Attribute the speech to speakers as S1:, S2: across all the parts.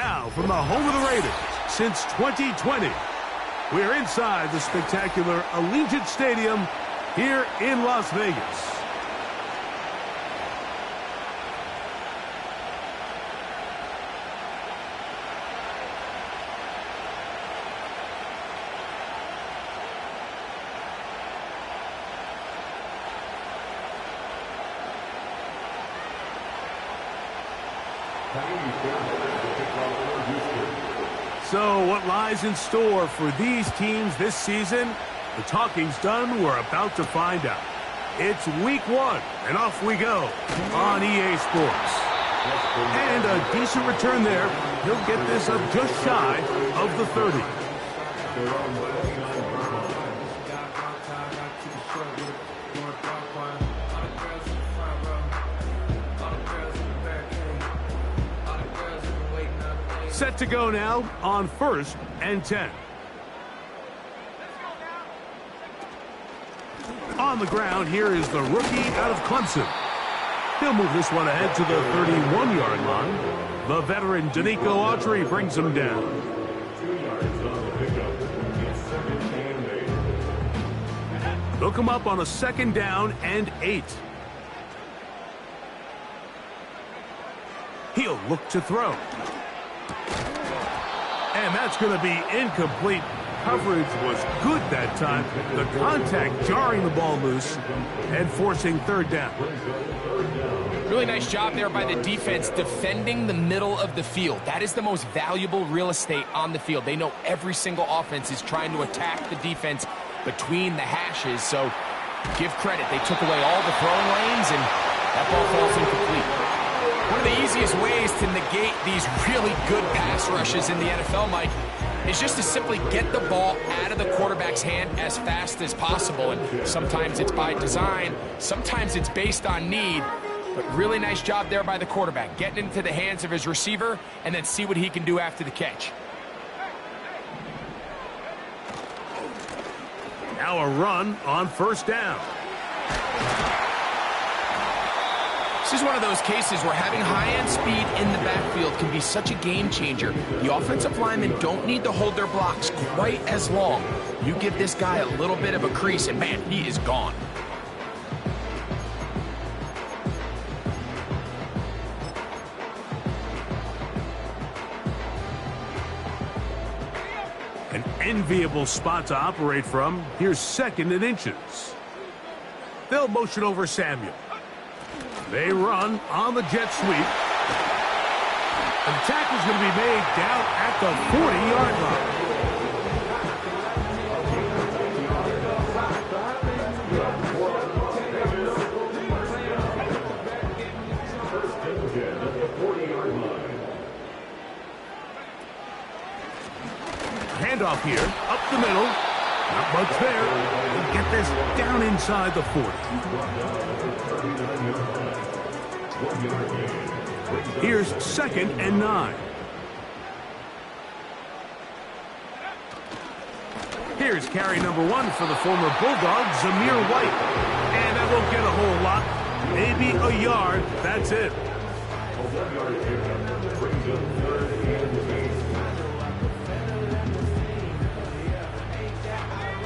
S1: Now, from the home of the Raiders since 2020, we're inside the spectacular Allegiant Stadium here in Las Vegas. So what lies in store for these teams this season? The talking's done. We're about to find out. It's week 1, and off we go on EA Sports. And a decent return there. He'll get this up just shy of the 30. Set to go now on 1st and 10. On the ground, here is the rookie out of Clemson. He'll move this one ahead to the 31-yard line. The veteran Danico Autry brings him down. They'll come up on a 2nd down and 8. He'll look to throw. And that's going to be incomplete. Coverage was good that time. The contact jarring the ball loose and forcing 3rd down.
S2: Really nice job there by the defense defending the middle of the field. That is the most valuable real estate on the field. They know every single offense is trying to attack the defense between the hashes. So give credit. They took away all the throwing lanes and that ball falls incomplete. One of the easiest ways to negate these really good pass rushes in the NFL, Mike, is just to simply get the ball out of the quarterback's hand as fast as possible. And sometimes it's by design, sometimes it's based on need. But really nice job there by the quarterback, getting into the hands of his receiver and then see what he can do after the catch.
S1: Now a run on 1st down.
S2: This is one of those cases where having high-end speed in the backfield can be such a game changer. The offensive linemen don't need to hold their blocks quite as long. You give this guy a little bit of a crease, and man, he is gone.
S1: An enviable spot to operate from. Here's 2nd and inches. They'll motion over Samuel. They run on the jet sweep. And the tackle's going to be made down at the 40-yard line. Handoff here, up the middle. Not much there. We'll get this down inside the 40. Here's 2nd and 9. Here's carry number 1 for the former Bulldog, Zamir White. And that won't get a whole lot. Maybe a yard. That's it.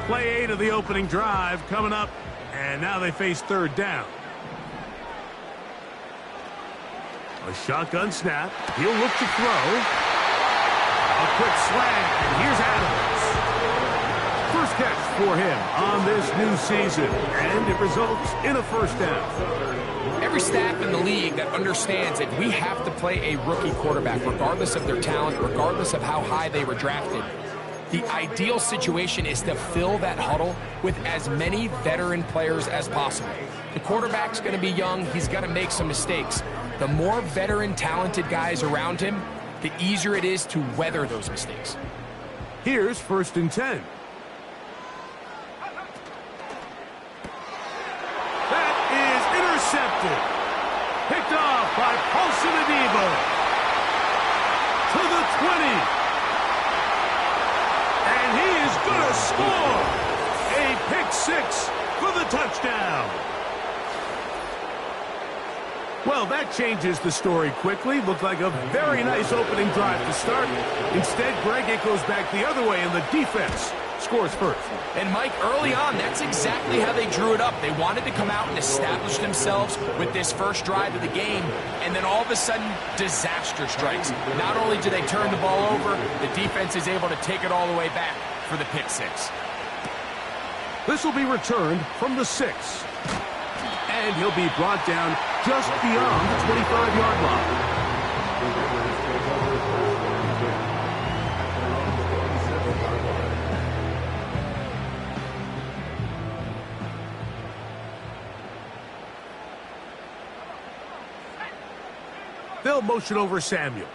S1: Play 8 of the opening drive coming up. And now they face 3rd down. A shotgun snap. He'll look to throw. A quick slant. And here's Adams. First catch for him on this new season. And it results in a 1st down.
S2: Every staff in the league that understands that we have to play a rookie quarterback, regardless of their talent, regardless of how high they were drafted. The ideal situation is to fill that huddle with as many veteran players as possible. The quarterback's going to be young. He's going to make some mistakes. The more veteran, talented guys around him, the easier it is to weather those mistakes.
S1: Here's 1st and 10. That is intercepted. Picked off by Paulson Adebo. To the 20. And he is going to score. A pick 6 for the touchdown. Well, that changes the story quickly. Looked like a very nice opening drive to start. Instead, Greg, it goes back the other way, and the defense scores first.
S2: And, Mike, early on, that's exactly how they drew it up. They wanted to come out and establish themselves with this first drive of the game, and then all of a sudden, disaster strikes. Not only do they turn the ball over, the defense is able to take it all the way back for the pick six.
S1: This will be returned from the 6. And he'll be brought down just beyond the 25-yard line. They'll motion over Samuel.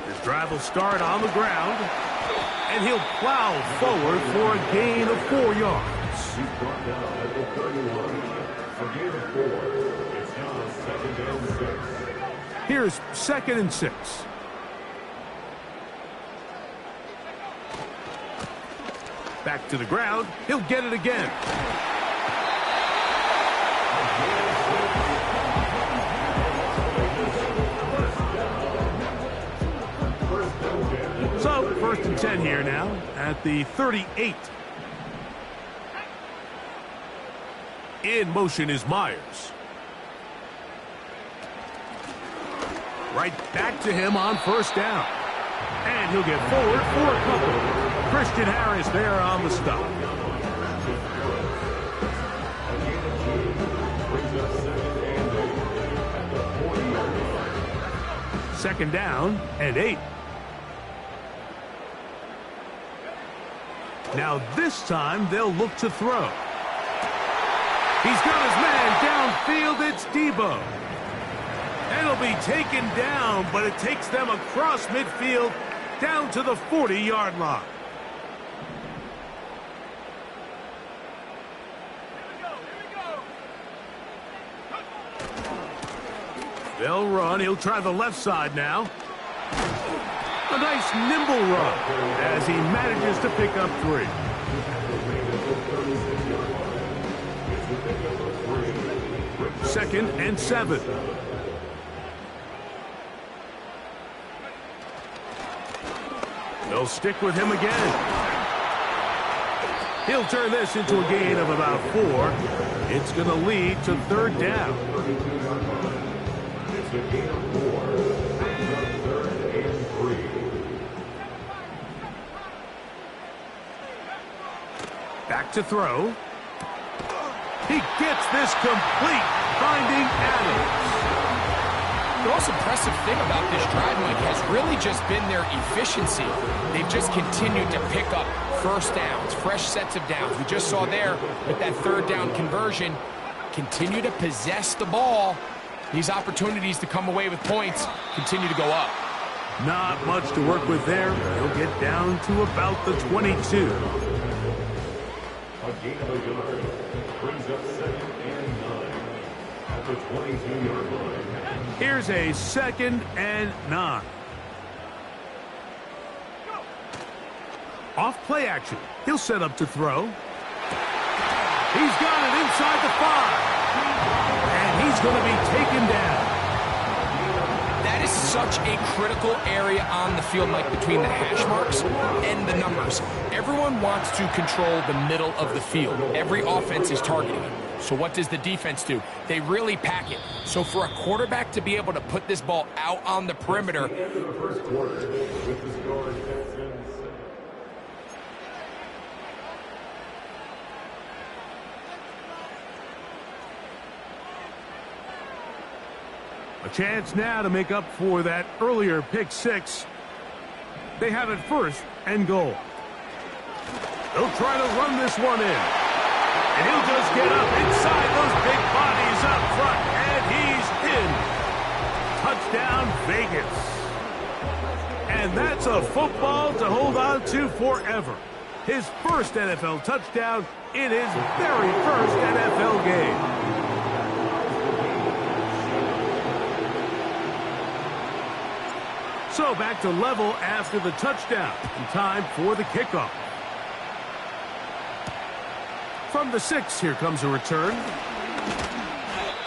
S1: His drive will start on the ground, and he'll plow forward for a gain of 4 yards.
S3: He's brought down at the 31 for gain of 4. It's now 2nd and 6.
S1: Here's 2nd and 6. Back to the ground. He'll get it again. So, 1st and 10 here now at the 38. In motion is Myers. Right back to him on 1st down. And he'll get forward for a couple. Christian Harris there on the stop. Second down and 8. Now this time they'll look to throw. He's got his man downfield. It's Debo. And he'll be taken down, but it takes them across midfield down to the 40-yard line. They'll run. He'll try the left side now. A nice nimble run as he manages to pick up 3. Second and 7. They'll stick with him again. He'll turn this into a gain of about 4. It's going to lead to 3rd down.
S3: It's a gain of 4. 3rd and 3.
S1: Back to throw. He gets this complete, finding Adams.
S2: The most impressive thing about this drive, Mike, has really just been their efficiency. They've just continued to pick up first downs, fresh sets of downs. We just saw there with that 3rd down conversion, continue to possess the ball. These opportunities to come away with points continue to go up.
S1: Not much to work with there. He'll get down to about the 22.
S3: A gain of a yard brings up 2nd and 9 at the 22-yard line.
S1: Here's a 2nd and 9. Off play action. He'll set up to throw. He's got it inside the 5. And he's going to be taken down.
S2: That is such a critical area on the field, Mike, between the hash marks and the numbers. Everyone wants to control the middle of the field. Every offense is targeting it. So what does the defense do? They really pack it. So for a quarterback to be able to put this ball out on the perimeter.
S3: First quarter with the score 10-7.
S1: A chance now to make up for that earlier pick 6. They have it 1st and goal. They'll try to run this one in. And he'll just get up inside those big bodies up front. And he's in. Touchdown, Vegas. And that's a football to hold on to forever. His first NFL touchdown in his very first NFL game. So back to level after the touchdown. And time for the kickoff. From the 6, here comes a return.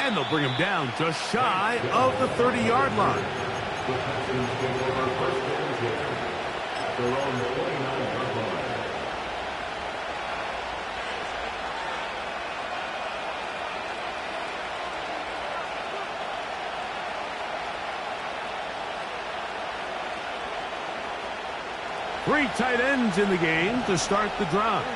S1: And they'll bring him down just shy of the 30-yard line.
S3: The Texans take over first and 10 at their own 29-yard line.
S1: Three tight ends in the game to start the drive.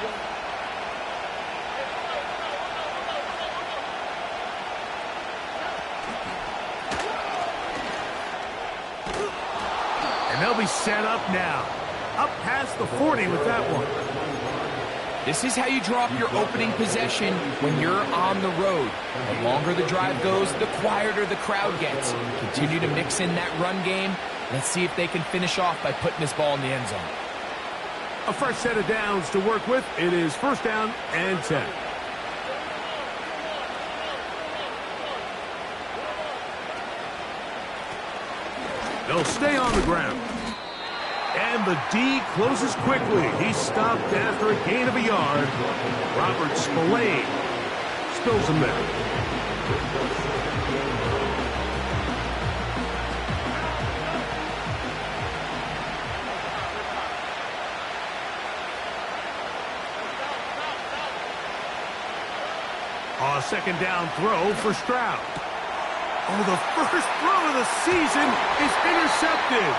S1: And they'll be set up now. Up past the 40 with that one.
S2: This is how you draw up your opening possession when you're on the road. The longer the drive goes, the quieter the crowd gets. Continue to mix in that run game. Let's see if they can finish off by putting this ball in the end zone.
S1: A fresh set of downs to work with. It is first down and 10. They'll stay on the ground. And the D closes quickly. He's stopped after a gain of a yard. Robert Spillane spills him there. A second down throw for Stroud. Oh, the first throw of the season is intercepted.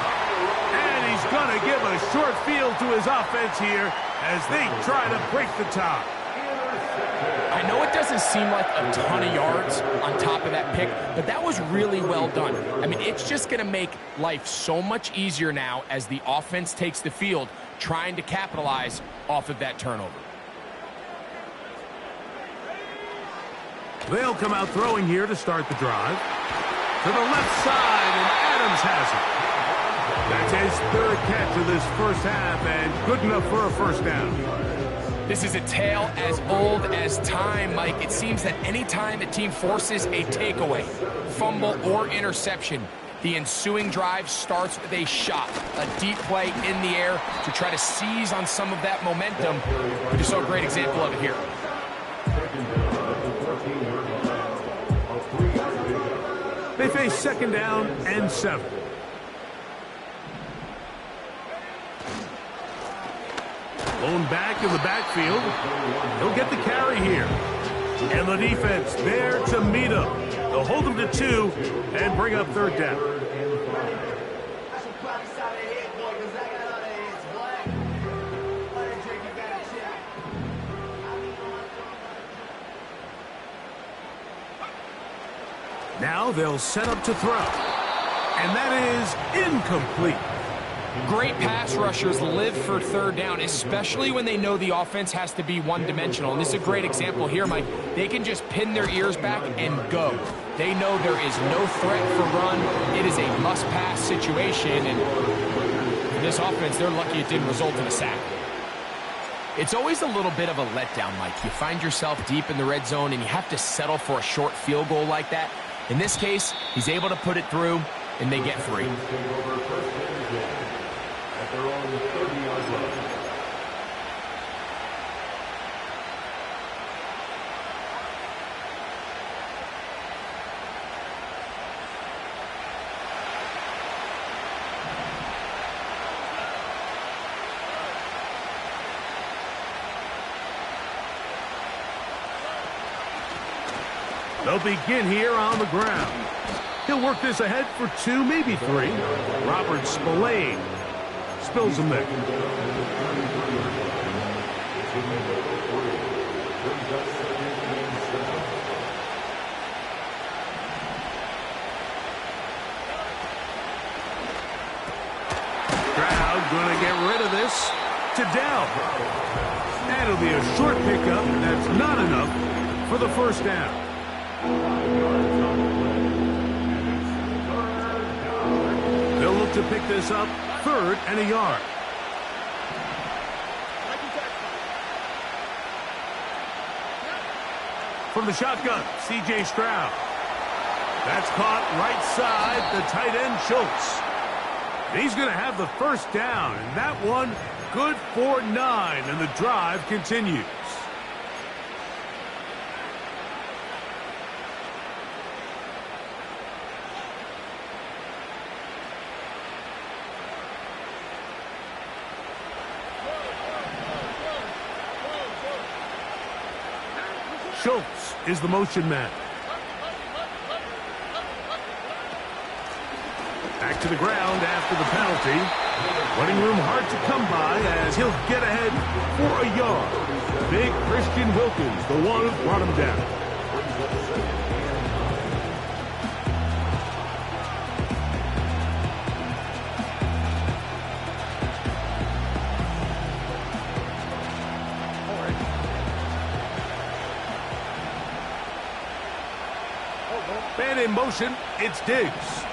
S1: And he's going to give a short field to his offense here as they try to break the tie.
S2: I know it doesn't seem like a ton of yards on top of that pick, but that was really well done. I mean, it's just going to make life so much easier now as the offense takes the field, trying to capitalize off of that turnover.
S1: They'll come out throwing here to start the drive. To the left side, and Adams has it. That's his third catch of this first half, and good enough for a first down.
S2: This is a tale as old as time, Mike. It seems that any time a team forces a takeaway, fumble, or interception, the ensuing drive starts with a shot, a deep play in the air to try to seize on some of that momentum. We just saw a great example of it here.
S1: They face second down and 7. Blown back in the backfield. He'll get the carry here. And the defense there to meet him. They'll hold him to 2 and bring up third down. Now they'll set up to throw. And that is incomplete.
S2: Great pass rushers live for third down, especially when they know the offense has to be one-dimensional. And this is a great example here, Mike. They can just pin their ears back and go. They know there is no threat for run. It is a must-pass situation. And for this offense, they're lucky it didn't result in a sack. It's always a little bit of a letdown, Mike. You find yourself deep in the red zone, and you have to settle for a short field goal like that. In this case, he's able to put it through, and they get 3.
S1: They'll begin here on the ground. He'll work this ahead for 2, maybe 3. Robert Spillane spills him there. Stroud going to get rid of this to Dell. That'll be a short pickup. That's not enough for the first down. They'll look to pick this up, 3rd and a yard. From the shotgun, C.J. Stroud. That's caught right side, the tight end Schultz. He's going to have the first down, and that one good for 9, and the drive continues. Schultz is the motion man. Back to the ground after the penalty. Running room hard to come by as he'll get ahead for a yard. Big Christian Wilkins, the one who brought him down. Man in motion, it's Diggs.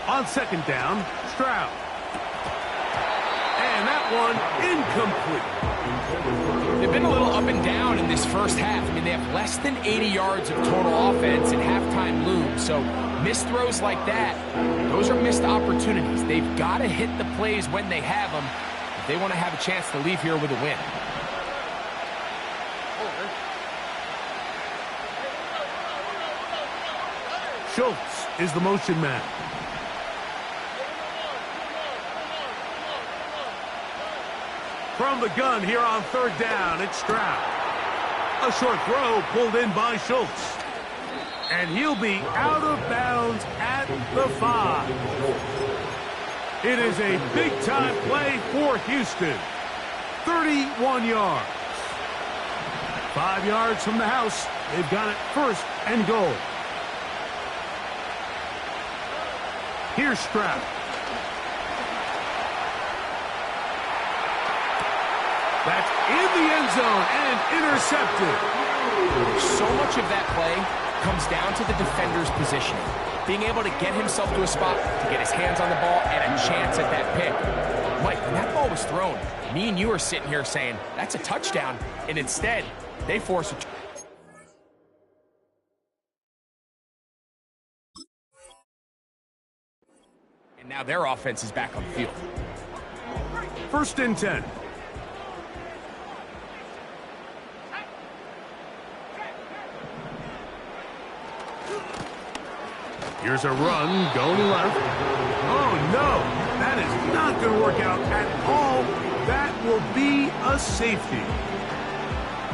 S1: On second down, Stroud. And that one incomplete.
S2: They've been a little up and down in this first half. I mean, they have less than 80 yards of total offense and halftime looms. So missed throws like that, those are missed opportunities. They've got to hit the plays when they have them if they want to have a chance to leave here with a win.
S1: Schultz is the motion man. From the gun here on third down, it's Stroud. A short throw pulled in by Schultz. And he'll be out of bounds at the 5. It is a big-time play for Houston. 31 yards. 5 yards from the house. They've got it first and goal. Here's Stroud. That's in the end zone and intercepted.
S2: So much of that play comes down to the defender's positioning. Being able to get himself to a spot, to get his hands on the ball, and a chance at that pick. Mike, when that ball was thrown, me and you are sitting here saying, that's a touchdown. And instead, they force a... And now their offense is back on the field.
S1: First and 10. Here's a run going left. Oh, no. That is not going to work out at all. That will be a safety.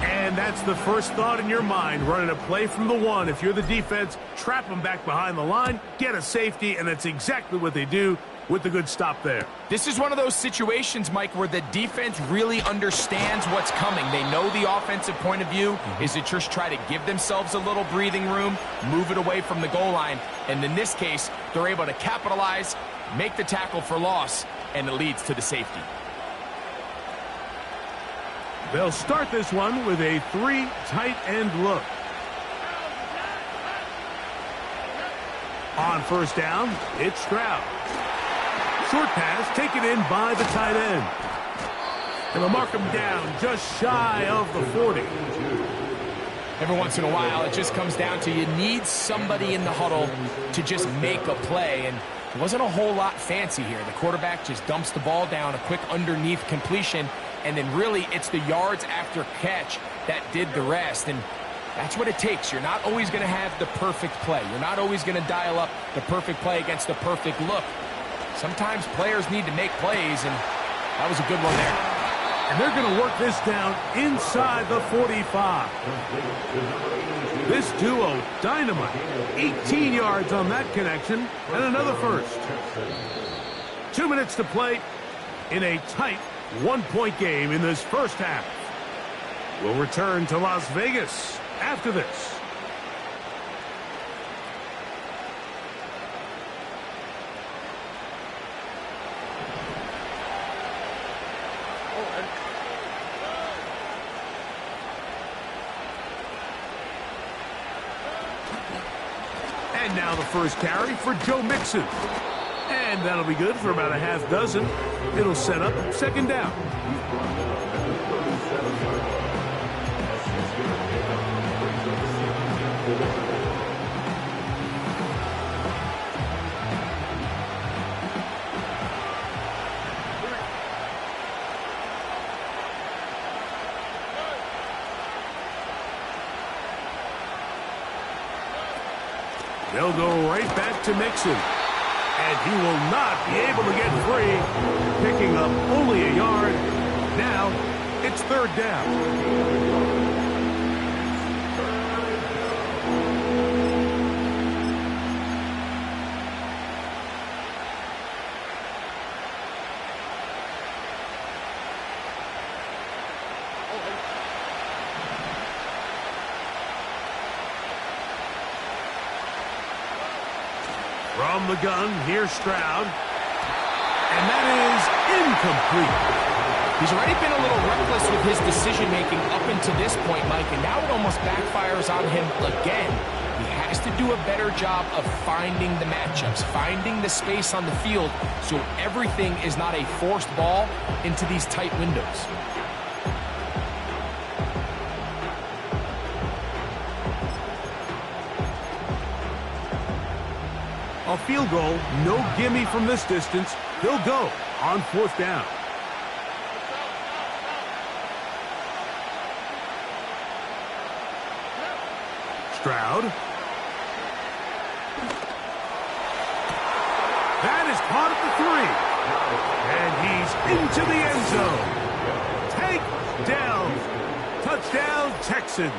S1: And that's the first thought in your mind, running a play from the 1. If you're the defense, trap them back behind the line, get a safety, and that's exactly what they do with the good stop there.
S2: This is one of those situations, Mike, where the defense really understands what's coming. They know the offensive point of view is to just try to give themselves a little breathing room, move it away from the goal line, and in this case, they're able to capitalize, make the tackle for loss, and it leads to the safety.
S1: They'll start this one with a 3 tight end look. On first down, it's Stroud. Short pass taken in by the tight end. And they'll mark him down just shy of the 40.
S2: Every once in a while, it just comes down to you need somebody in the huddle to just make a play. And it wasn't a whole lot fancy here. The quarterback just dumps the ball down, a quick underneath completion, and then really it's the yards after catch that did the rest. And that's what it takes. You're not always going to have the perfect play. You're not always going to dial up the perfect play against the perfect look. Sometimes players need to make plays, and that was a good one there.
S1: And they're going to work this down inside the 45. This duo, dynamite. 18 yards on that connection, and another first. 2 minutes to play in a tight one-point game in this first half. We'll return to Las Vegas after this. And now the first carry for Joe Mixon. And that'll be good for about a half dozen. It'll set up second down. They'll go right back to Mixon. And he will not be able to get free, picking up only a yard Now, it's third down. From the gun, here's Stroud. And that is incomplete.
S2: He's already been a little reckless with his decision-making up until this point, Mike, and now it almost backfires on him again. He has to do a better job of finding the matchups, finding the space on the field, so everything is not a forced ball into these tight windows.
S1: A field goal, no gimme from this distance. They'll go on fourth down. Stroud. That is caught at the 3. And he's into the end zone. Take down. Touchdown, Texans.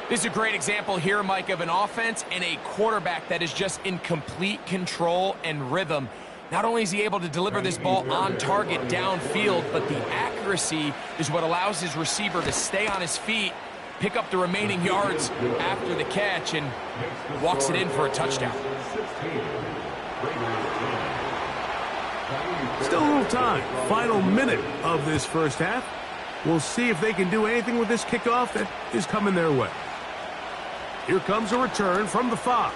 S2: This is a great example here, Mike, of an offense and a quarterback that is just in complete control and rhythm. Not only is he able to deliver this ball on target downfield, but the accuracy is what allows his receiver to stay on his feet, pick up the remaining yards after the catch, and walks it in for a touchdown.
S1: Still a little time. Final minute of this first half. We'll see if they can do anything with this kickoff that is coming their way. Here comes a return from the 5.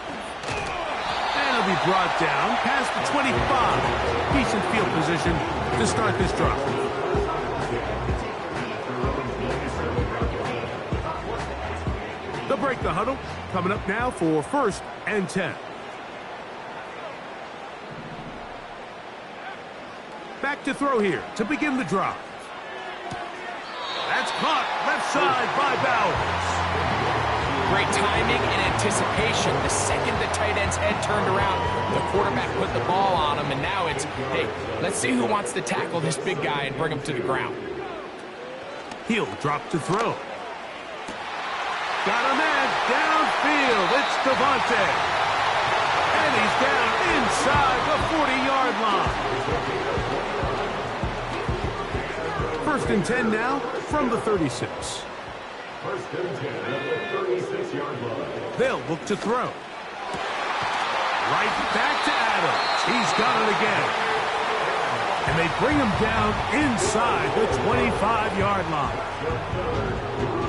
S1: And it'll be brought down past the 25. Decent field position to start this drive. They'll break the huddle. Coming up now for 1st and 10. Back to throw here to begin the drive. That's caught left side by Bowers.
S2: Great timing and anticipation. The second the tight end's head turned around, the quarterback put the ball on him, and now it's, hey, let's see who wants to tackle this big guy and bring him to the ground.
S1: He'll drop to throw. Got a man downfield. It's Devontae. And he's down inside the 40-yard line. 1st and 10 now from the 36.
S3: 1st and 10 at the 36-yard line.
S1: They'll look to throw. Right back to Adams. He's got it again. And they bring him down inside the 25-yard line.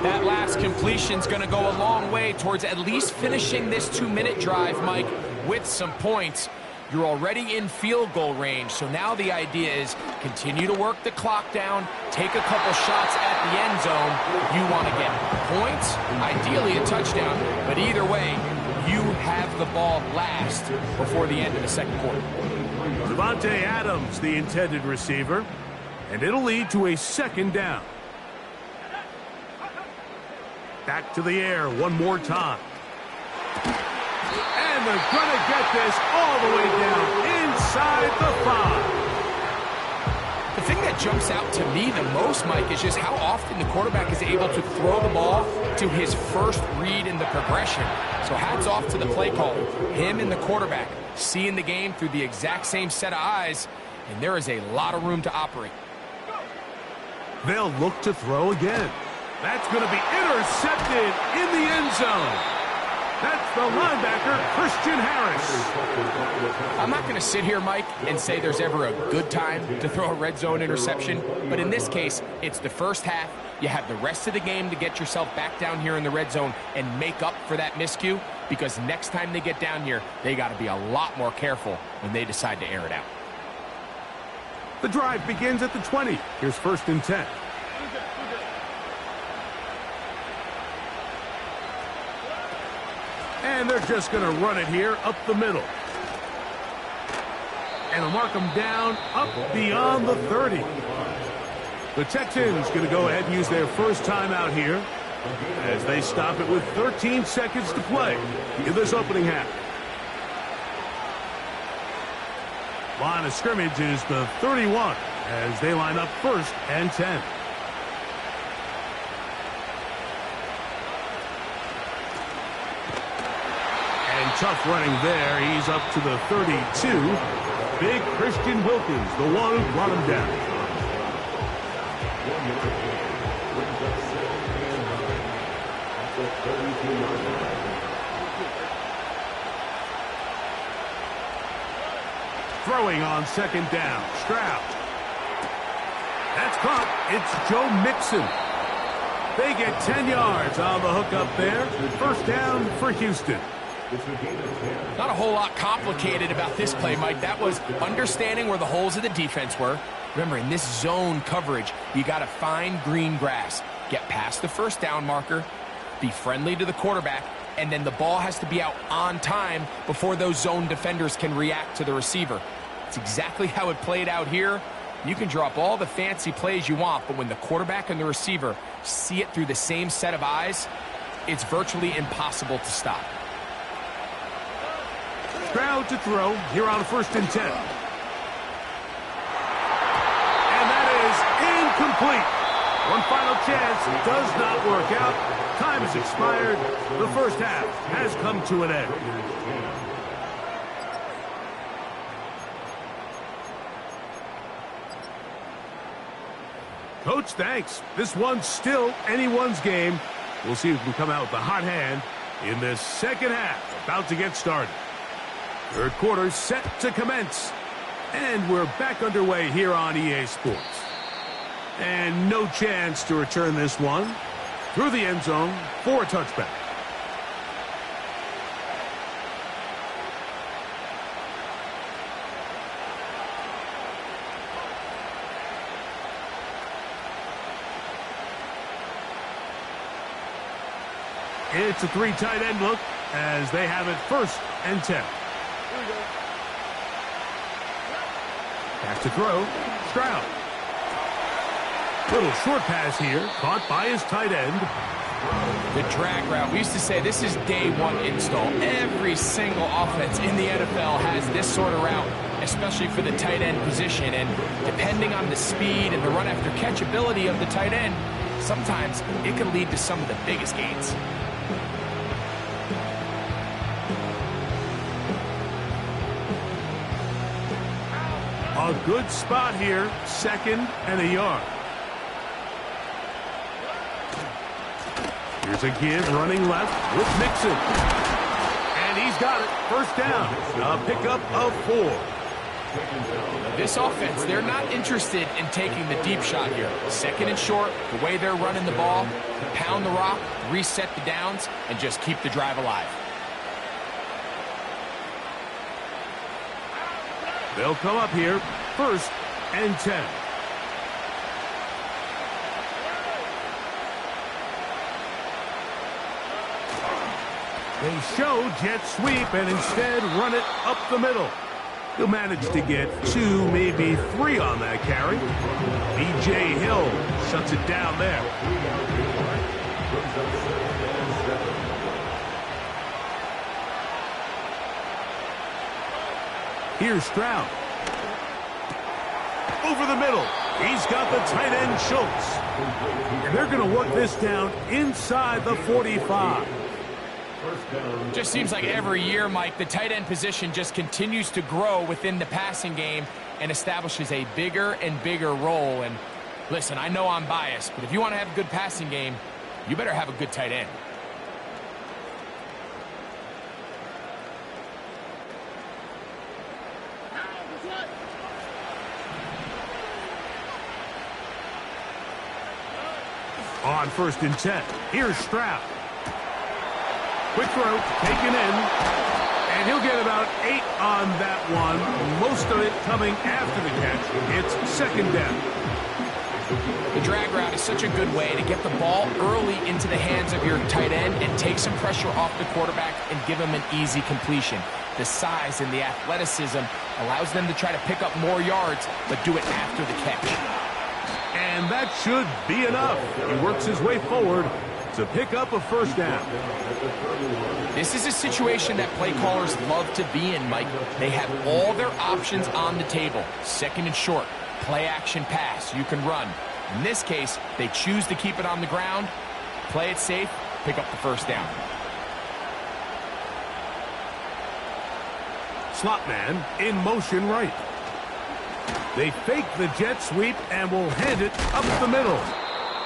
S2: That last completion's going to go a long way towards at least finishing this 2-minute drive, Mike, with some points. You're already in field goal range, so now the idea is continue to work the clock down, take a couple shots at the end zone. You want to get points, ideally a touchdown, but either way, you have the ball last before the end of the second quarter.
S1: Devontae Adams, the intended receiver, and it'll lead to a 2nd down. Back to the air one more time. And they're going to get this all the way down inside the 5.
S2: The thing that jumps out to me the most, Mike, is just how often the quarterback is able to throw the ball to his first read in the progression. So hats off to the play caller. Him and the quarterback seeing the game through the exact same set of eyes, and there is a lot of room to operate.
S1: They'll look to throw again. That's going to be intercepted in the end zone. That's the linebacker, Christian Harris.
S2: I'm not going to sit here, Mike, and say there's ever a good time to throw a red zone interception, but in this case, it's the first half. You have the rest of the game to get yourself back down here in the red zone and make up for that miscue, because next time they get down here, they got to be a lot more careful when they decide to air it out.
S1: The drive begins at the 20. Here's 1st and 10. And they're just going to run it here up the middle. And they'll mark them down up beyond the 30. The Texans going to go ahead and use their first timeout here as they stop it with 13 seconds to play in this opening half. Line of scrimmage is the 31 as they line up 1st and 10. Tough running there. He's up to the 32. Big Christian Wilkins, the one who brought him down. Throwing on 2nd down. Stroud. That's caught. It's Joe Mixon. They get 10 yards on the hook up there. 1st down for Houston.
S2: Not a whole lot complicated about this play, Mike. That was understanding where the holes of the defense were. Remember, in this zone coverage, you got to find green grass. Get past the 1st down marker, be friendly to the quarterback, and then the ball has to be out on time before those zone defenders can react to the receiver. It's exactly how it played out here. You can drop all the fancy plays you want, but when the quarterback and the receiver see it through the same set of eyes, it's virtually impossible to stop.
S1: Stroud to throw here on 1st and 10. And that is incomplete. One final chance. Does not work out. Time has expired. The 1st half has come to an end. Coach, thanks. This one's still anyone's game. We'll see who can come out with the hot hand in this 2nd half. About to get started. 3rd quarter set to commence. And we're back underway here on EA Sports. And no chance to return this one through the end zone for a touchback. It's a 3 tight end look as they have it 1st and 10. Back to throw. Stroud. Little short pass here. Caught by his tight end.
S2: The drag route. We used to say this is day 1 install. Every single offense in the NFL has this sort of route, especially for the tight end position. And depending on the speed and the run after catch ability of the tight end, sometimes it can lead to some of the biggest gains.
S1: A good spot here, 2nd and a yard. Here's a give running left with Mixon. And he's got it. 1st down. A pickup of 4.
S2: This offense, they're not interested in taking the deep shot here. 2nd and short, the way they're running the ball, pound the rock, reset the downs, and just keep the drive alive.
S1: They'll come up here, 1st and 10. They show jet sweep and instead run it up the middle. He'll manage to get 2, maybe 3 on that carry. B.J. Hill shuts it down there. Here's Stroud. Over the middle. He's got the tight end Schultz. And they're going to work this down inside the 45.
S2: Just seems like every year, Mike, the tight end position just continues to grow within the passing game and establishes a bigger and bigger role. And listen, I know I'm biased, but if you want to have a good passing game, you better have a good tight end.
S1: On 1st and 10, here's Stroud. Quick throw, taken in, and he'll get about 8 on that one. Most of it coming after the catch. It's 2nd down.
S2: The drag route is such a good way to get the ball early into the hands of your tight end and take some pressure off the quarterback and give him an easy completion. The size and the athleticism allows them to try to pick up more yards, but do it after the catch.
S1: And that should be enough. He works his way forward to pick up a first down.
S2: This is a situation that play callers love to be in, Mike. They have all their options on the table. Second and short, play action pass, you can run. In this case, they choose to keep it on the ground, play it safe, pick up the first down.
S1: Slot man in motion right. They fake the jet sweep and will hand it up the middle.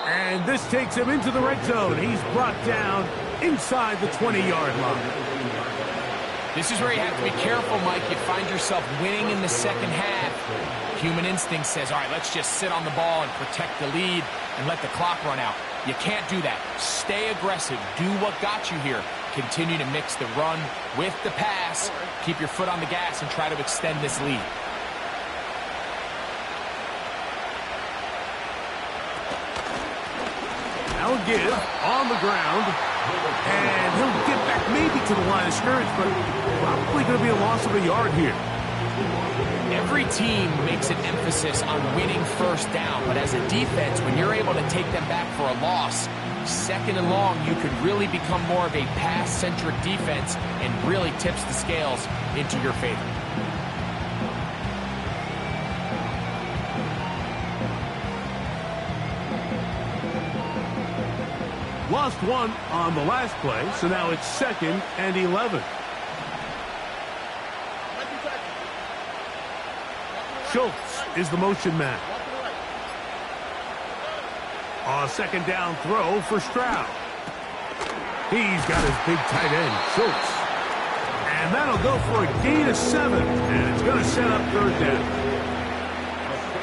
S1: And this takes him into the red zone. He's brought down inside the 20-yard line.
S2: This is where you have to be careful, Mike. You find yourself winning in the second half. Human instinct says, all right, let's just sit on the ball and protect the lead and let the clock run out. You can't do that. Stay aggressive. Do what got you here. Continue to mix the run with the pass. Keep your foot on the gas and try to extend this lead.
S1: Now give on the ground. And he'll get back maybe to the line of scrimmage, but probably going to be a loss of a yard here.
S2: Every team makes an emphasis on winning first down, but as a defense, when you're able to take them back for a loss, second and long, you could really become more of a pass-centric defense and really tips the scales into your favor.
S1: Lost one on the last play, so now it's 2nd and 11. Schultz is the motion man. A second down throw for Stroud. He's got his big tight end, Schultz. And that'll go for a gain of 7, and it's going to set up third down.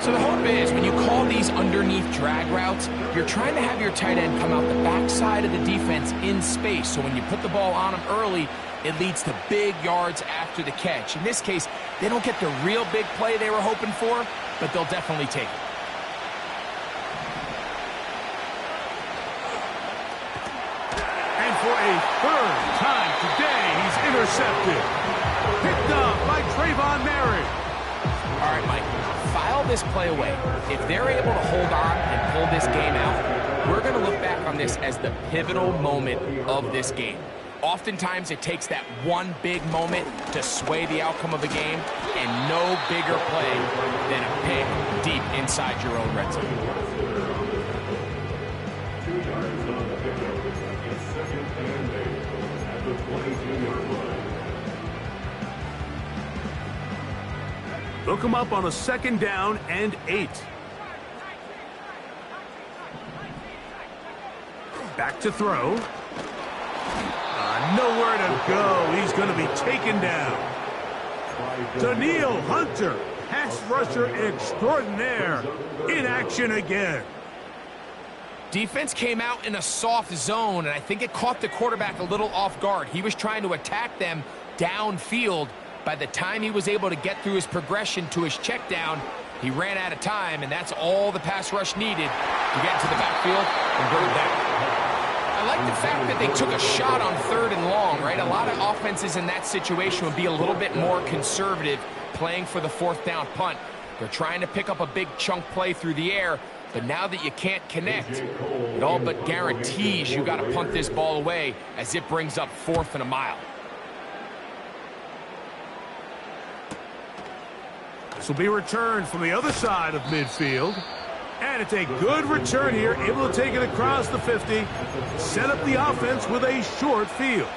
S2: So the hope is when you call these underneath drag routes, you're trying to have your tight end come out the backside of the defense in space. So when you put the ball on him early, it leads to big yards after the catch. In this case, they don't get the real big play they were hoping for, but they'll definitely take it.
S1: And for a third time today, he's intercepted. Picked up by Trayvon Merritt.
S2: All right, Mike, file this play away. If they're able to hold on and pull this game out, we're going to look back on this as the pivotal moment of this game. Oftentimes, it takes that one big moment to sway the outcome of a game, and no bigger play than a pick deep inside your own red zone.
S3: 2 yards on the pickup. It's 2nd and 8 at the 22-yard line.
S1: They'll come up on a 2nd down and 8. Back to throw. Nowhere to go. He's going to be taken down. Daniil Hunter, pass rusher extraordinaire, in action again.
S2: Defense came out in a soft zone, and I think it caught the quarterback a little off guard. He was trying to attack them downfield. By the time he was able to get through his progression to his check down, he ran out of time, and that's all the pass rush needed to get into the backfield and bring it down. I like the fact that they took a shot on 3rd and long, right? A lot of offenses in that situation would be a little bit more conservative, playing for the 4th down punt. They're trying to pick up a big chunk play through the air, but now that you can't connect, it all but guarantees you got to punt this ball away as it brings up 4th and a mile.
S1: This will be returned from the other side of midfield. And it's a good return here, able to take it across the 50, set up the offense with a short field.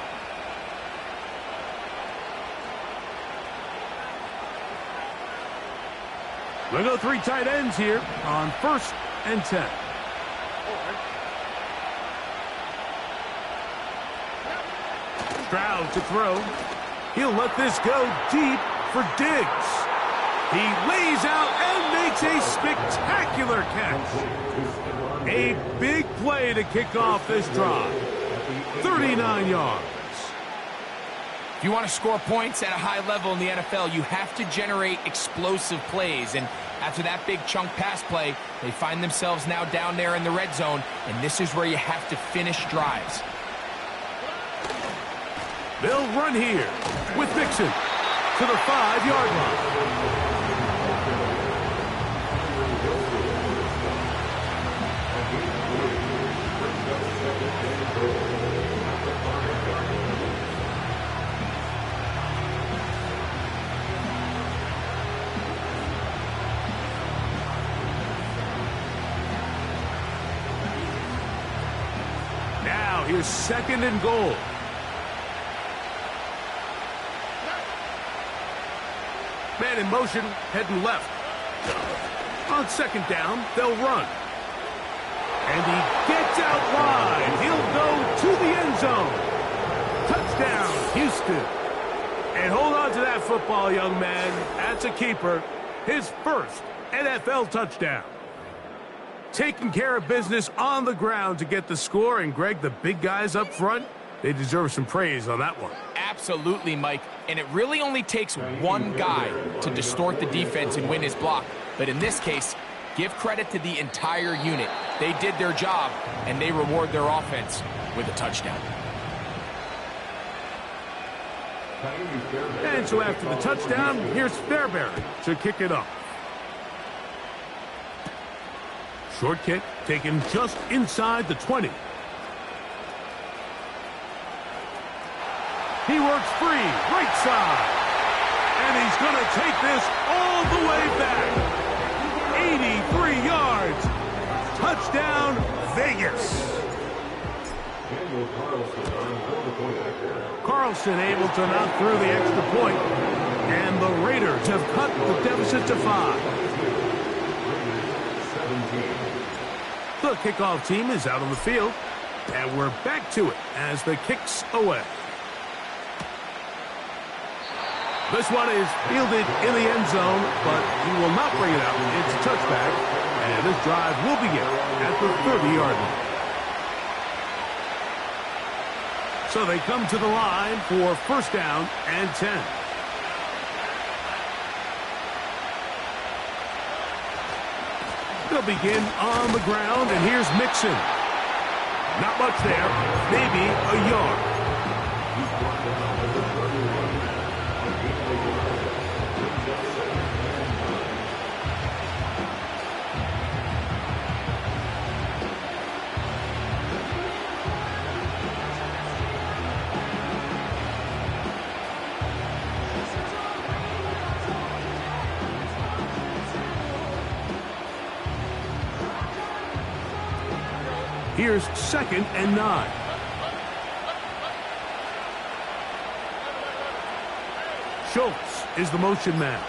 S1: We'll go 3 tight ends here on 1st and 10. Stroud to throw. He'll let this go deep for Diggs. He lays out and makes a spectacular catch. A big play to kick off this drive. 39 yards.
S2: If you want to score points at a high level in the NFL, you have to generate explosive plays. And after that big chunk pass play, they find themselves now down there in the red zone. And this is where you have to finish drives.
S1: They'll run here with Mixon to the 5-yard line. here's 2nd and goal. Man in motion, heading left. On 2nd down, they'll run. And he gets out wide. He'll go to the end zone. Touchdown, Houston. And hold on to that football, young man. That's a keeper. His first NFL touchdown. Taking care of business on the ground to get the score. And, Greg, the big guys up front, they deserve some praise on that one.
S2: Absolutely, Mike. And it really only takes one guy to distort the defense and win his block. But in this case, give credit to the entire unit. They did their job, and they reward their offense with a touchdown.
S1: And so after the touchdown, here's Fairbairn to kick it off. Short kick taken just inside the 20. He works free, right side. And he's going to take this all the way back. 83 yards. Touchdown, Vegas. Carlson able to knock through the extra point. And the Raiders have cut the deficit to 5. The kickoff team is out on the field. And we're back to it as the kick's away. This one is fielded in the end zone, but he will not bring it out. It's a touchback, and this drive will begin at the 30-yard line. So they come to the line for 1st down and 10. They'll begin on the ground, and here's Mixon. Not much there, maybe a yard. Here's 2nd and 9. Schultz is the motion man.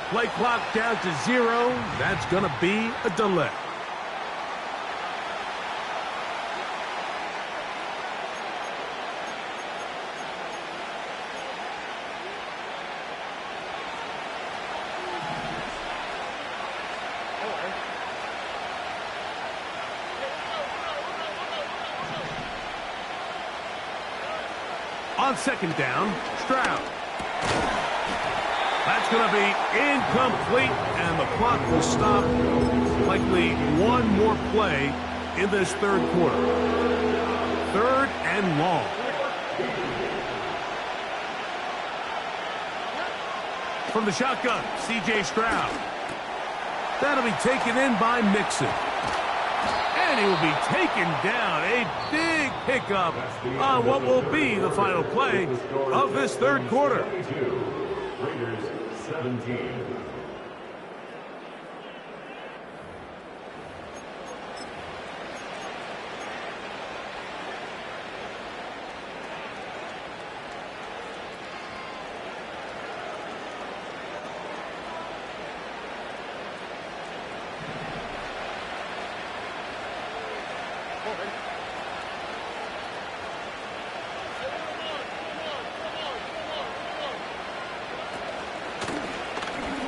S1: Play clock down to 0. That's going to be a delay. On 2nd down, Stroud. That's going to be incomplete, and the clock will stop. Likely one more play in this 3rd quarter. 3rd and long. From the shotgun, C.J. Stroud. That'll be taken in by Mixon. And he will be taken down. A big pickup on what will be the final play of this 3rd quarter.
S3: Raiders 17.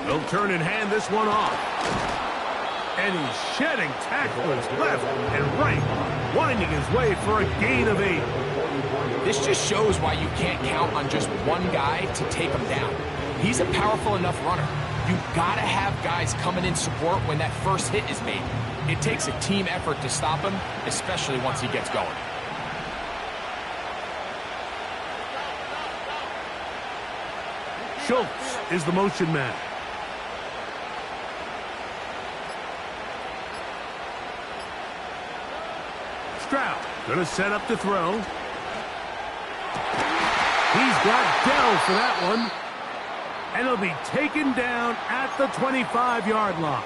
S1: They'll turn and hand this one off. And he's shedding tackles left and right, winding his way for a gain of 8.
S2: This just shows why you can't count on just one guy to take him down. He's a powerful enough runner. You've got to have guys coming in support when that first hit is made. It takes a team effort to stop him, especially once he gets going.
S1: Schultz is the motion man. Stroud going to set up to throw. He's got Dell for that one. And he'll be taken down at the 25-yard line.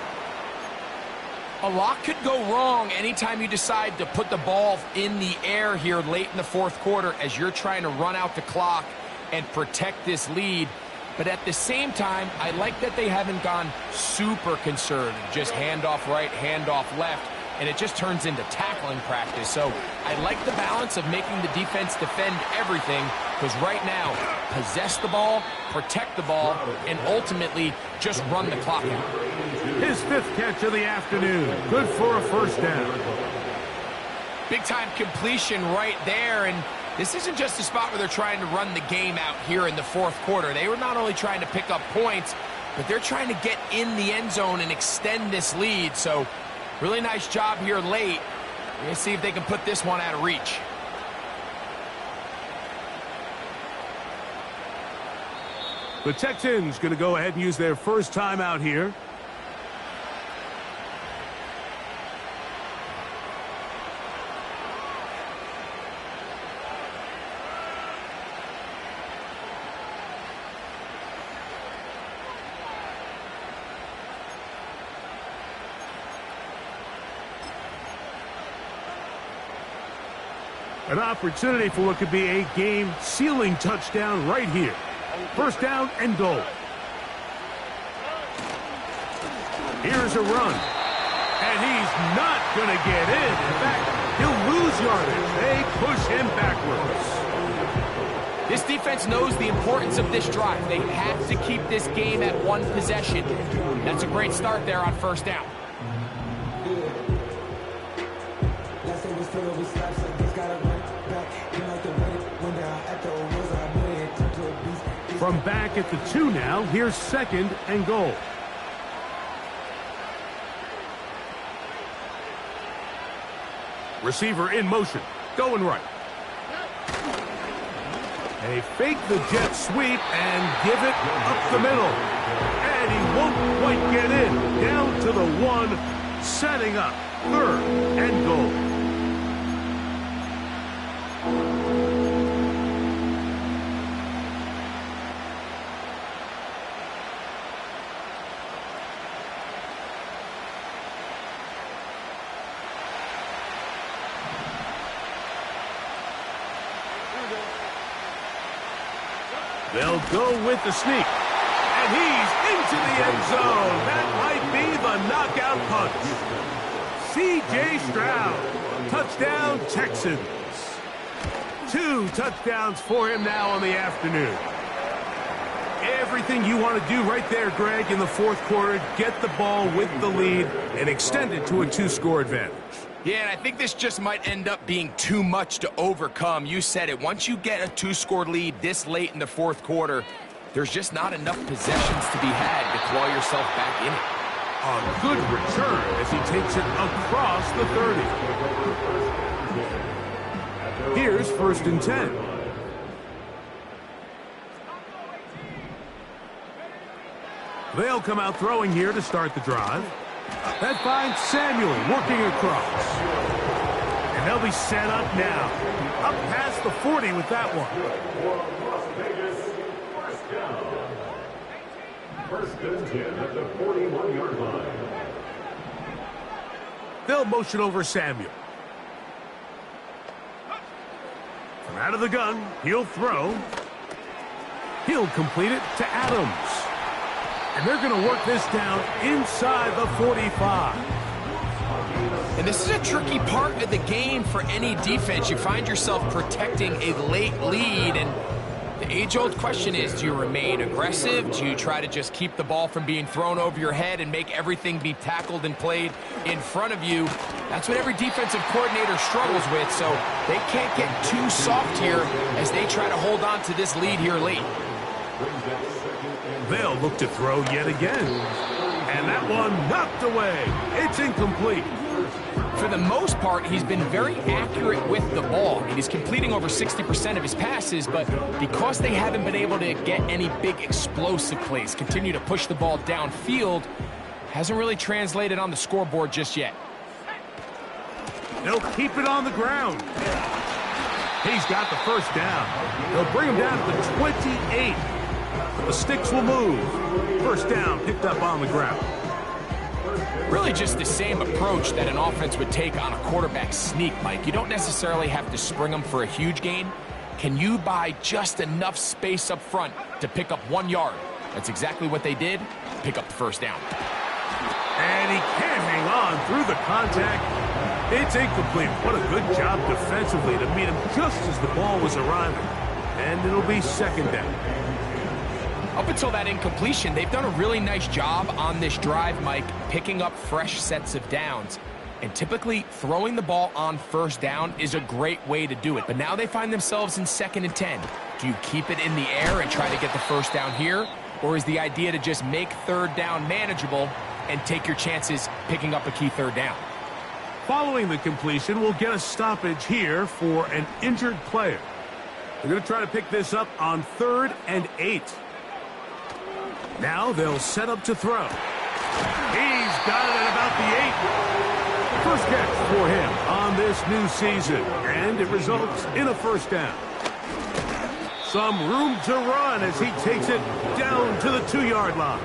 S2: A lot could go wrong anytime you decide to put the ball in the air here late in the fourth quarter as you're trying to run out the clock and protect this lead. But at the same time, I like that they haven't gone super conservative, just handoff right, handoff left, and it just turns into tackling practice. So I like the balance of making the defense defend everything, because right now, possess the ball, protect the ball, and ultimately just run the clock out.
S1: His 5th catch of the afternoon. Good for a first down.
S2: Big-time completion right there, and this isn't just a spot where they're trying to run the game out here in the fourth quarter. They were not only trying to pick up points, but they're trying to get in the end zone and extend this lead. So really nice job here late. We're going to see if they can put this one out of reach.
S1: The Texans going to go ahead and use their first timeout here. An opportunity for what could be a game-sealing touchdown right here. First down and goal. Here's a run. And he's not going to get in. In fact, he'll lose yardage. They push him backwards.
S2: This defense knows the importance of this drive. They have to keep this game at one possession. That's a great start there on first down.
S1: From back at the 2 now, here's 2nd and goal. Receiver in motion, going right. They fake the jet sweep and give it up the middle. And he won't quite get in. Down to the 1, setting up 3rd and goal. They'll go with the sneak. And he's into the end zone. That might be the knockout punch. C.J. Stroud. Touchdown, Texans. 2 touchdowns for him now on the afternoon. Everything you want to do right there, Greg, in the fourth quarter, get the ball with the lead and extend it to a 2-score advantage.
S2: Yeah, and I think this just might end up being too much to overcome. You said it. Once you get a 2-score lead this late in the fourth quarter, there's just not enough possessions to be had to claw yourself back in it.
S1: A good return as he takes it across the 30. Here's 1st and 10. They'll come out throwing here to start the drive. That finds Samuel working across. And they'll be set up now. Up past the 40 with that one.
S3: First and 10 at the 41-yard line.
S1: They'll motion over Samuel. From out of the gun, he'll throw. He'll complete it to Adams. And they're going to work this down inside the 45.
S2: And this is a tricky part of the game for any defense. You find yourself protecting a late lead, and the age-old question is, do you remain aggressive? Do you try to just keep the ball from being thrown over your head and make everything be tackled and played in front of you? That's what every defensive coordinator struggles with, so they can't get too soft here as they try to hold on to this lead here late.
S1: They'll look to throw yet again. And that one knocked away. It's incomplete.
S2: For the most part, he's been very accurate with the ball. I mean, he's completing over 60% of his passes, but because they haven't been able to get any big explosive plays, continue to push the ball downfield, hasn't really translated on the scoreboard just yet.
S1: They'll keep it on the ground. He's got the first down. They'll bring him down to the 28. The sticks will move. First down picked up on the ground.
S2: Really just the same approach that an offense would take on a quarterback sneak, Mike. You don't necessarily have to spring them for a huge gain. Can you buy just enough space up front to pick up 1 yard? That's exactly what they did. Pick up the first down.
S1: And he can't hang on through the contact. It's incomplete. What a good job defensively to meet him just as the ball was arriving. And it'll be second down.
S2: Up until that incompletion, they've done a really nice job on this drive, Mike, picking up fresh sets of downs. And typically, throwing the ball on first down is a great way to do it. But now they find themselves in 2nd and 10. Do you keep it in the air and try to get the first down here? Or is the idea to just make third down manageable and take your chances picking up a key third down?
S1: Following the completion, we'll get a stoppage here for an injured player. They're going to try to pick this up on 3rd and 8. Now they'll set up to throw. He's got it at about the 8. First catch for him on this new season, and it results in a first down. Some room to run as he takes it down to the 2-yard line.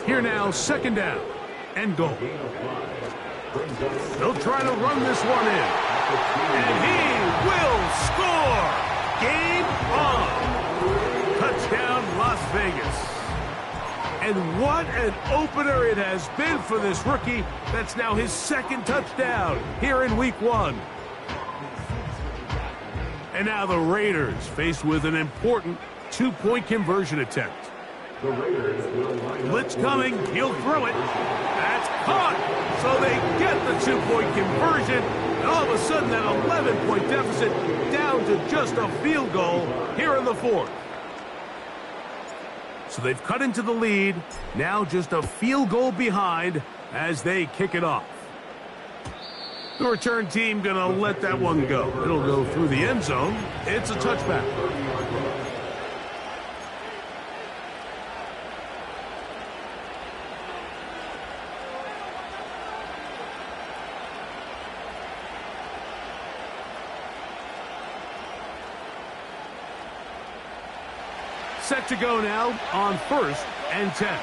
S1: Here now, second down and goal. They'll try to run this one in. And he will score! Game on! Touchdown, Las Vegas. And what an opener it has been for this rookie. That's now his 2nd touchdown here in week 1. And now the Raiders faced with an important 2-point conversion attempt. Blitz coming. He'll throw it. That's caught. So they get the 2-point conversion. And all of a sudden that 11-point deficit down to just a field goal here in the 4th. So they've cut into the lead. Now just a field goal behind as they kick it off. The return team going to let that one go. It'll go through the end zone. It's a touchback. Set to go now on 1st and 10.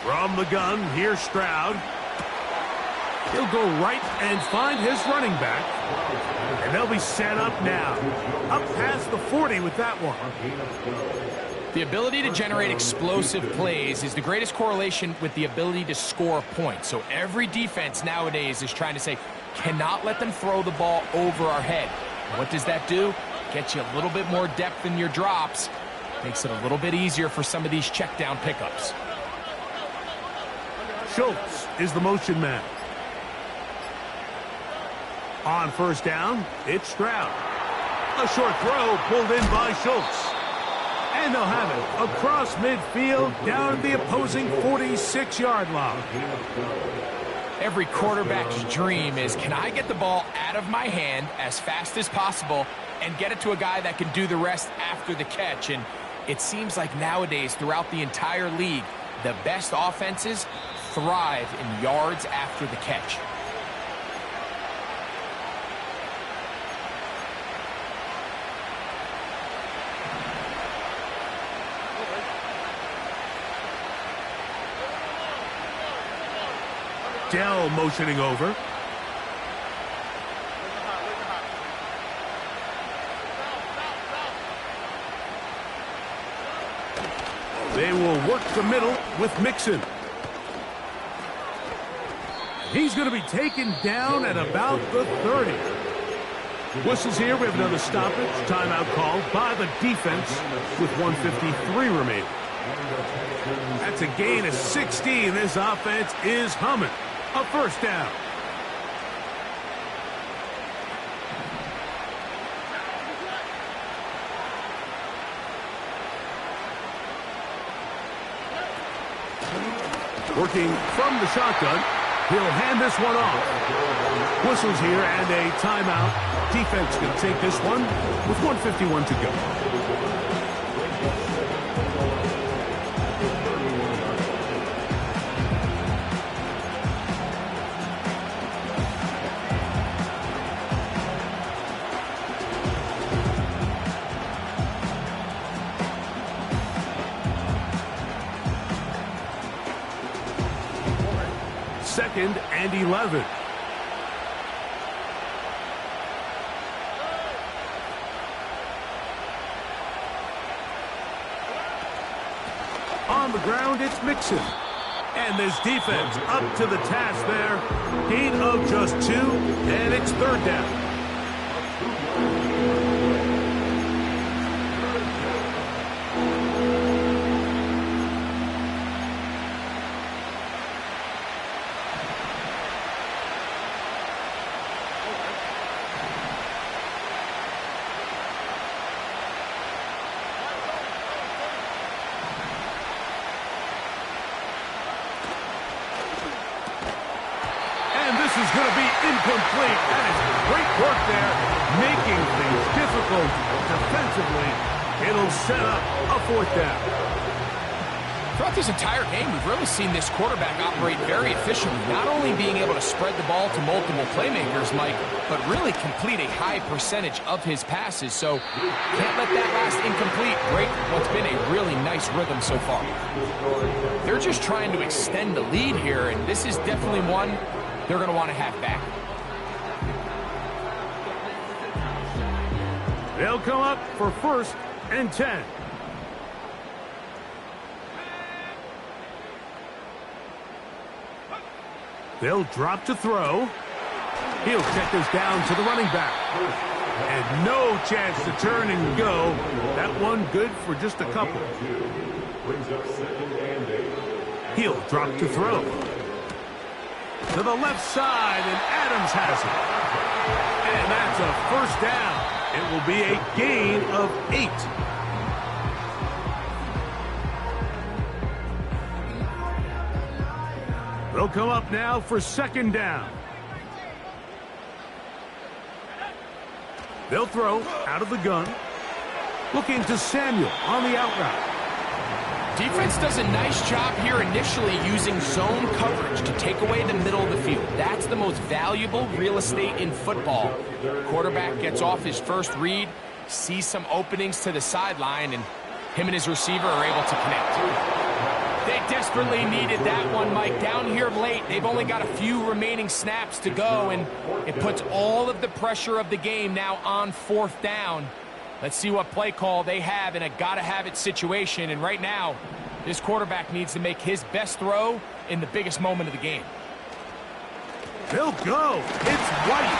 S1: From the gun, here's Stroud. He'll go right and find his running back. And they'll be set up now. Up past the 40 with that one.
S2: The ability to generate explosive plays is the greatest correlation with the ability to score points. So every defense nowadays is trying to say, cannot let them throw the ball over our head. What does that do? Get you a little bit more depth in your drops. Makes it a little bit easier for some of these check down pickups.
S1: Schultz is the motion man. On first down, it's Stroud. A short throw pulled in by Schultz. And they'll have it across midfield down to the opposing 46-yard line.
S2: Every quarterback's dream is, can I get the ball out of my hand as fast as possible and get it to a guy that can do the rest after the catch? And it seems like nowadays throughout the entire league, the best offenses thrive in yards after the catch.
S1: Dell motioning over. They will work the middle with Mixon. He's going to be taken down at about the 30. Whistles here. We have another stoppage. Timeout called by the defense with 1:53 remaining. That's a gain of 16. This offense is humming. A first down. Working from the shotgun. He'll hand this one off. Whistles here and a timeout. Defense going to take this one with 1:51 to go. 2nd and 11. On the ground, it's Mixon. And this defense up to the task there. Gain of just 2, and it's 3rd down. This is going to be incomplete. That is great work there, making things difficult defensively. It'll set up a 4th down.
S2: Throughout this entire game, we've really seen this quarterback operate very efficiently, not only being able to spread the ball to multiple playmakers, Mike, but really complete a high percentage of his passes. So can't let that last incomplete break what's been a really nice rhythm so far. They're just trying to extend the lead here, and this is definitely one they're going to want to have back.
S1: They'll come up for 1st and 10. They'll drop to throw. He'll check this down to the running back. And no chance to turn and go. That one good for just a couple. He'll drop to throw. To the left side, and Adams has it. And that's a 1st down. It will be a gain of 8. They'll come up now for 2nd down. They'll throw out of the gun. Looking to Samuel on the out route.
S2: Defense does a nice job here initially using zone coverage to take away the middle of the field. That's the most valuable real estate in football. Quarterback gets off his first read, sees some openings to the sideline, and him and his receiver are able to connect. They desperately needed that one, Mike. Down here late, they've only got a few remaining snaps to go, and it puts all of the pressure of the game now on 4th down. Let's see what play call they have in a gotta-have-it situation. And right now, this quarterback needs to make his best throw in the biggest moment of the game.
S1: They'll go. It's White.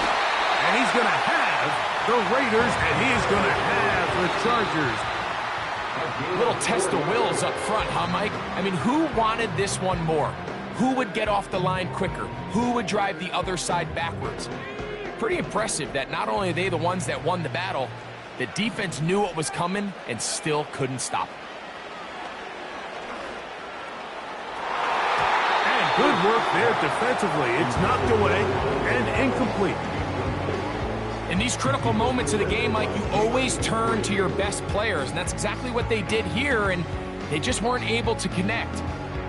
S1: And he's going to have the Raiders, and he's going to have the Chargers.
S2: Little test of wills up front, huh, Mike? I mean, who wanted this one more? Who would get off the line quicker? Who would drive the other side backwards? Pretty impressive that not only are they the ones that won the battle, the defense knew what was coming and still couldn't stop it.
S1: And good work there defensively. It's knocked away and incomplete.
S2: In these critical moments of the game, Mike, you always turn to your best players, and that's exactly what they did here, and they just weren't able to connect.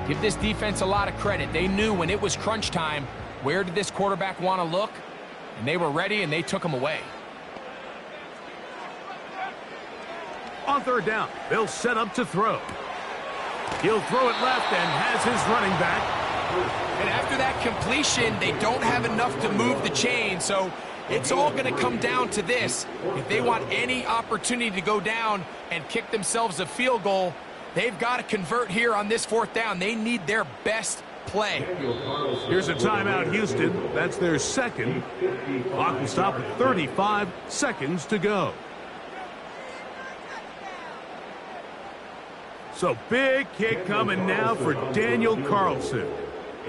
S2: Give this defense a lot of credit. They knew when it was crunch time, where did this quarterback want to look, and they were ready, and they took him away.
S1: On 3rd down, they'll set up to throw. He'll throw it left and has his running back.
S2: And after that completion, they don't have enough to move the chain, so it's all going to come down to this. If they want any opportunity to go down and kick themselves a field goal, they've got to convert here on this 4th down. They need their best play.
S1: Here's a timeout, Houston. That's their 2nd. Clock will stop with 35 seconds to go. So big kick coming now for Daniel Carlson.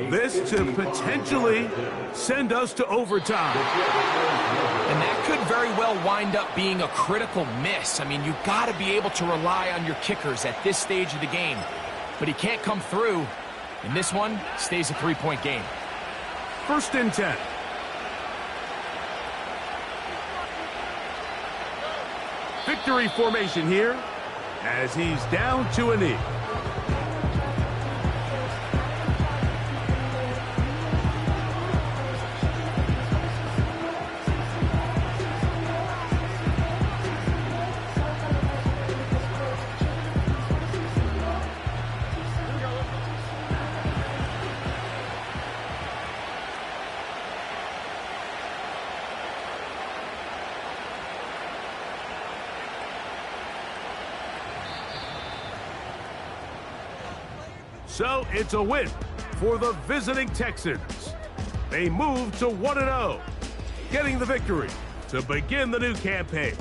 S1: This to potentially send us to overtime.
S2: And that could very well wind up being a critical miss. I mean, you've got to be able to rely on your kickers at this stage of the game. But he can't come through. And this one stays a 3-point game.
S1: 1st and 10. Victory formation here as he's down to a knee. So it's a win for the visiting Texans. They move to 1-0, getting the victory to begin the new campaign.